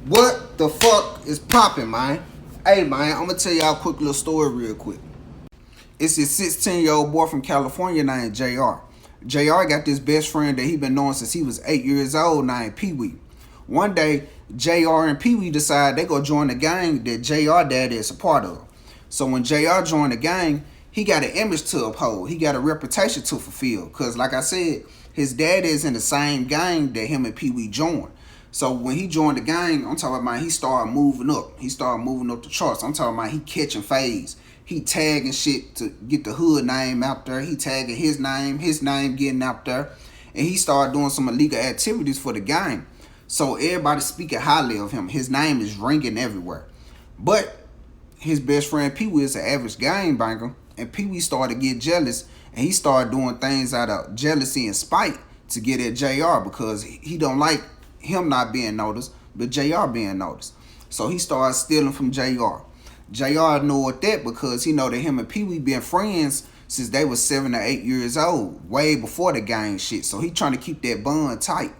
What the fuck is popping, man? Hey, man, I'm gonna tell y'all a quick little story real quick. It's this 16-year-old boy from California named Jr. Jr. got this best friend that he been knowing since he was 8 years old named Pee Wee. One day, Jr. and Pee Wee decide they go join the gang that Jr. dad is a part of. So when Jr. joined the gang, he got an image to uphold. He got a reputation to fulfill. Cause like I said, his dad is in the same gang that him and Pee Wee joined. So when he joined the gang, I'm talking about, he started moving up. He started moving up the charts. I'm talking about he catching phase. He tagging shit to get the hood name out there. He tagging his name getting out there. And he started doing some illegal activities for the gang. So everybody speaking highly of him. His name is ringing everywhere. But his best friend Pee Wee is an average gang banger. And Pee Wee started to get jealous. And he started doing things out of jealousy and spite to get at JR, because he don't like him not being noticed, but JR being noticed. So he started stealing from JR. JR know that because he know that him and Pee Wee been friends since they was 7 or 8 years old, way before the gang shit. So he trying to keep that bond tight.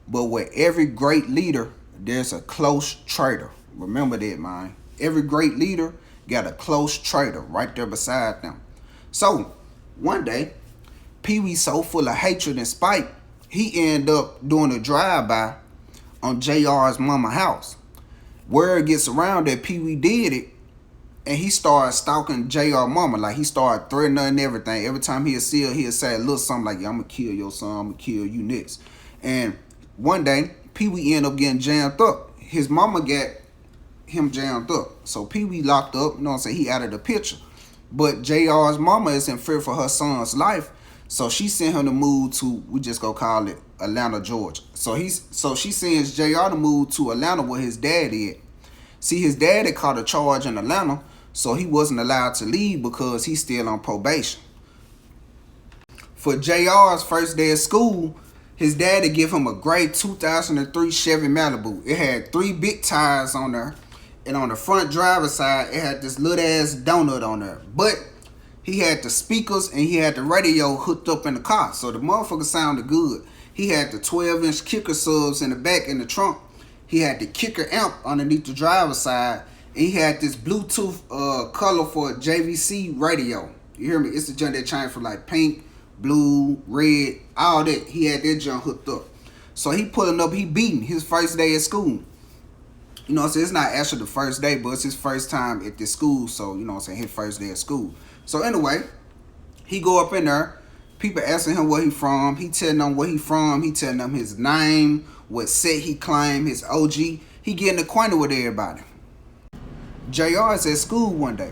But with every great leader, there's a close traitor. Remember that, man. Every great leader got a close traitor right there beside them. So one day, Pee Wee so full of hatred and spite, he ended up doing a drive-by on JR's mama house. Word gets around that Pee Wee did it, and he started stalking JR mama. Like, he started threatening her and everything. Every time he'll see her, he'll say a little something like, yeah, I'm gonna kill your son, I'm gonna kill you next. And one day, Pee Wee ended up getting jammed up. His mama got him jammed up. So Pee Wee locked up, you know what I'm saying, he out of the picture. But JR's mama is in fear for her son's life. So she sent him to move to, we just go call it Atlanta, Georgia. So she sends JR to move to Atlanta where his dad is. See, his dad had caught a charge in Atlanta, so he wasn't allowed to leave because he's still on probation. For JR's first day of school, his dad had give him a gray 2003 Chevy Malibu. It had 3 big tires on there, and on the front driver's side, it had this little ass donut on there. But he had the speakers and he had the radio hooked up in the car, so the motherfucker sounded good. He had the 12-inch kicker subs in the back in the trunk. He had the kicker amp underneath the driver's side, and he had this Bluetooth color for JVC radio. You hear me? It's the junk that changed from like pink, blue, red, all that. He had that junk hooked up. So he pulling up, he beating his first day at school. You know what I'm saying? It's not actually the first day, but it's his first time at this school. So, you know what I'm saying, his first day at school. So anyway, he go up in there. People asking him where he from. He telling them where he from. He telling them his name, what set he claimed, his OG. He getting acquainted with everybody. JR is at school one day.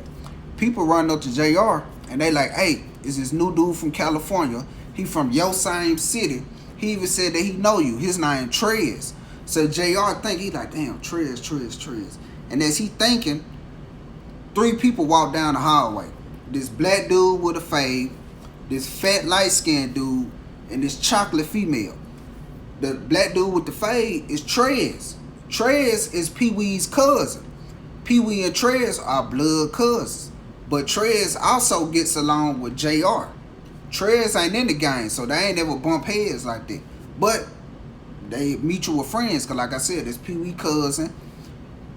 People run up to JR and they like, hey, is this new dude from California. He from your same city. He even said that he know you. His name Trez. So JR think, he like, damn, Trez. And as he thinking, 3 people walk down the hallway. This black dude with a fade, this fat light-skinned dude, and this chocolate female. The black dude with the fade is Trez. Trez is Pee Wee's cousin. Pee Wee and Trez are blood cousins. But Trez also gets along with JR. Trez ain't in the gang, so they ain't ever bump heads like that. But they mutual friends, because like I said, it's Pee Wee cousin,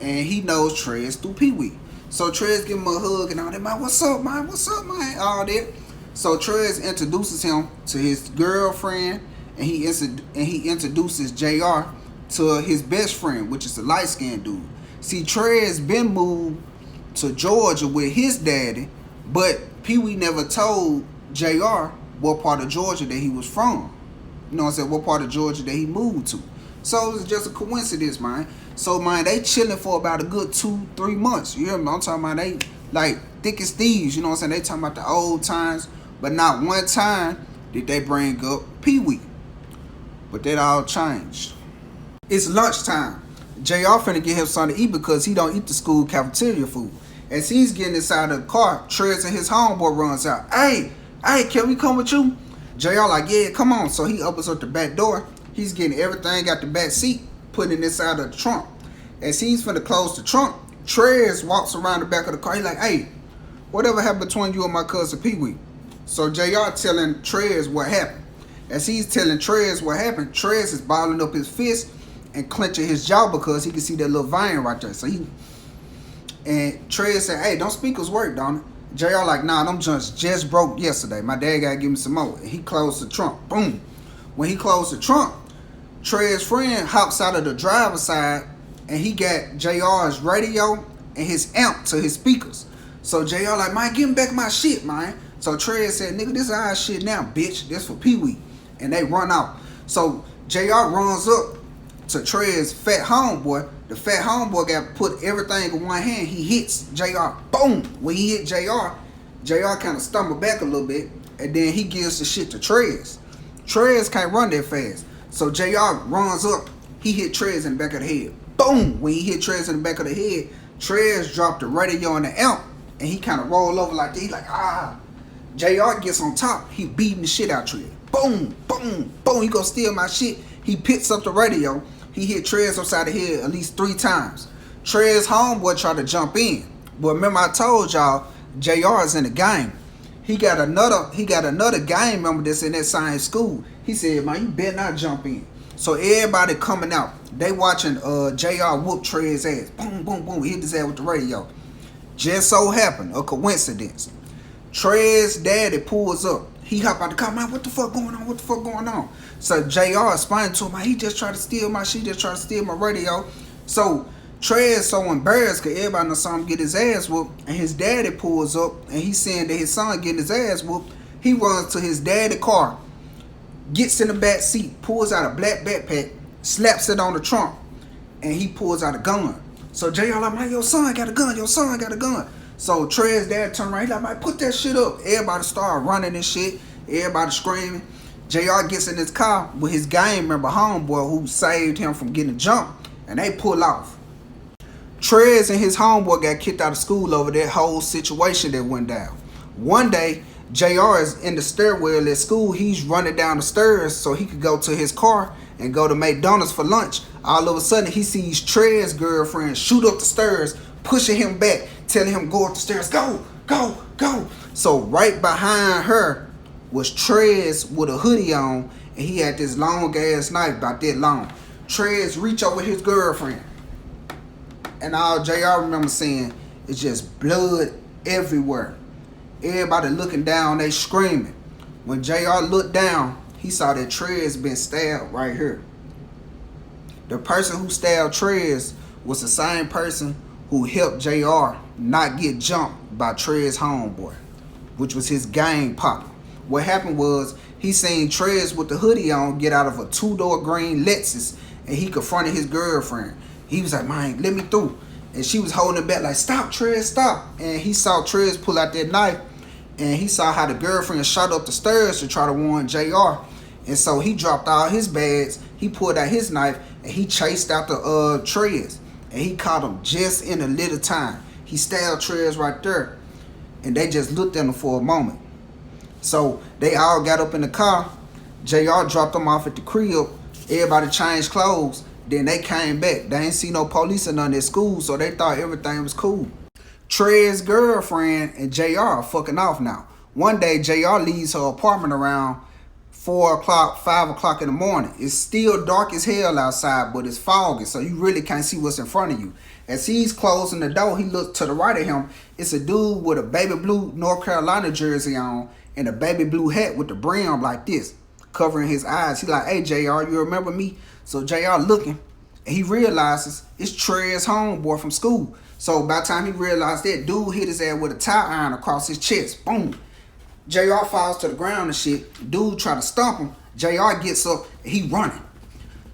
and he knows Trez through Pee Wee. So Trez give him a hug and all that, man, what's up, man, all that. So Trez introduces him to his girlfriend, and he introduces JR to his best friend, which is a light-skinned dude. See, Trez been moved to Georgia with his daddy, but Pee Wee never told JR what part of Georgia that he was from. You know what I'm saying? What part of Georgia that he moved to. So it's just a coincidence, man. So, man, they chilling for about a good 2-3 months. You hear me? I'm talking about they like thick as thieves. You know what I'm saying? They talking about the old times. But not one time did they bring up Pee Wee. But that all changed. It's lunchtime. JR finna get him something to eat because he don't eat the school cafeteria food. As he's getting inside of the car, Trez and his homeboy runs out. Hey, can we come with you? JR like, yeah, come on. So he opens up the back door. He's getting everything out the back seat, putting it inside of the trunk. As he's finna close the trunk, Trez walks around the back of the car. He like, hey, whatever happened between you and my cousin Pee Wee? So JR telling Trez what happened. As he's telling Trez what happened, Trez is balling up his fist and clenching his jaw because he can see that little vein right there. So and Trez said, hey, don't speakers work, don't it? JR like, nah, them joints just broke yesterday. My dad gotta give me some more. And he closed the trunk. Boom. When he closed the trunk, Trez's friend hops out of the driver's side and he got JR's radio and his amp to his speakers. So JR like, man, give me back my shit, man. So Trez said, nigga, this is our shit now, bitch. This for Pee-wee. And they run out. So JR runs up to Trez's fat homeboy. The fat homeboy got put everything in one hand. He hits JR. Boom. When he hit JR kind of stumbled back a little bit. And then he gives the shit to Trez. Trez can't run that fast. So JR runs up. He hit Trez in the back of the head. Boom. When he hit Trez in the back of the head, Trez dropped the radio and the amp. And he kind of rolled over like that. He like, ah. JR gets on top. He beating the shit out Trez. Boom. Boom. Boom. He gonna steal my shit. He picks up the radio. He hit Trez upside the head at least 3 times. Trez's homeboy tried to jump in. But remember I told y'all, JR is in the game. He got another gang member that's in that same school. He said, man, you better not jump in. So everybody coming out. They watching JR whoop Trez's ass. Boom, boom, boom. He hit his ass with the radio. Just so happened, a coincidence. Trez's daddy pulls up. He hop out the car, man, what the fuck going on? What the fuck going on? So JR explained to him, man, he just tried to steal my shit, just tried to steal my radio. So Trez so embarrassed because everybody knows saw him get his ass whooped, and his daddy pulls up and he's saying that his son getting his ass whooped. He runs to his daddy's car, gets in the back seat, pulls out a black backpack, slaps it on the trunk, and he pulls out a gun. So JR like, man, your son got a gun, your son got a gun. So Trez's dad turned around, he like, man, put that shit up. Everybody started running and shit, everybody screaming. JR gets in his car with his gang member homeboy who saved him from getting jumped, and they pull off. Trez and his homeboy got kicked out of school over that whole situation that went down. One day, JR is in the stairwell at school. He's running down the stairs so he could go to his car and go to McDonald's for lunch. All of a sudden, he sees Trez's girlfriend shoot up the stairs, pushing him back, telling him go up the stairs, go, go, go. So right behind her was Trez with a hoodie on, and he had this long ass knife about that long. Trez reach over his girlfriend, and all JR remember seeing is just blood everywhere. Everybody looking down, they screaming. When JR looked down, he saw that Trez been stabbed right here. The person who stabbed Trez was the same person who helped JR not get jumped by Trez's homeboy, which was his gang partner. What happened was he seen Trez with the hoodie on get out of a 2-door green Lexus, and he confronted his girlfriend. He was like, man, let me through. And she was holding him back like, stop, Trez, stop. And he saw Trez pull out that knife, and he saw how the girlfriend shot up the stairs to try to warn JR. And so he dropped all his bags, he pulled out his knife, and he chased out the Trez. And he caught him just in a little time. He stabbed Trez right there, and they just looked at him for a moment. So they all got up in the car. JR dropped them off at the crib. Everybody changed clothes. Then they came back. They ain't see no police or none at school, so they thought everything was cool. Trez's girlfriend and JR are fucking off now. One day, JR leaves her apartment around 4 o'clock, 5 o'clock in the morning. It's still dark as hell outside, but it's foggy, so you really can't see what's in front of you. As he's closing the door, he looks to the right of him. It's a dude with a baby blue North Carolina jersey on and a baby blue hat with the brim like this, covering his eyes. He like, hey, JR, you remember me? So JR looking, and he realizes it's Trez's homeboy from school. So by the time he realized that, dude hit his ass with a tie iron across his chest. Boom. JR falls to the ground and shit. Dude try to stomp him. JR gets up and he running.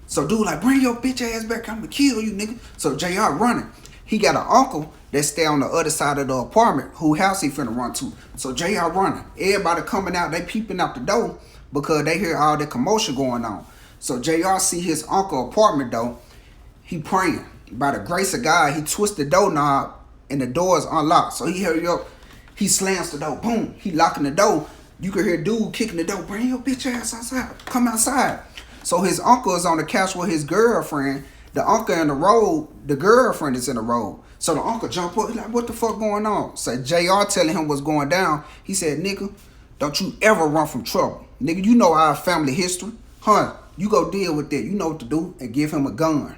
So dude like, bring your bitch ass back. I'm gonna kill you, nigga. So JR running. He got an uncle that stay on the other side of the apartment who house he finna run to. So JR running. Everybody coming out, they peeping out the door because they hear all the commotion going on. So JR see his uncle apartment though. He praying. By the grace of God, he twists the doorknob and the door is unlocked. So he hurry up. He slams the door. Boom. He locking the door. You can hear dude kicking the door. Bring your bitch ass outside. Come outside. So his uncle is on the couch with his girlfriend. The uncle in the road. The girlfriend is in the road. So the uncle jump up. He's like, what the fuck going on? So JR telling him what's going down. He said, nigga, don't you ever run from trouble. Nigga, you know our family history. Huh? You go deal with that. You know what to do and give him a gun.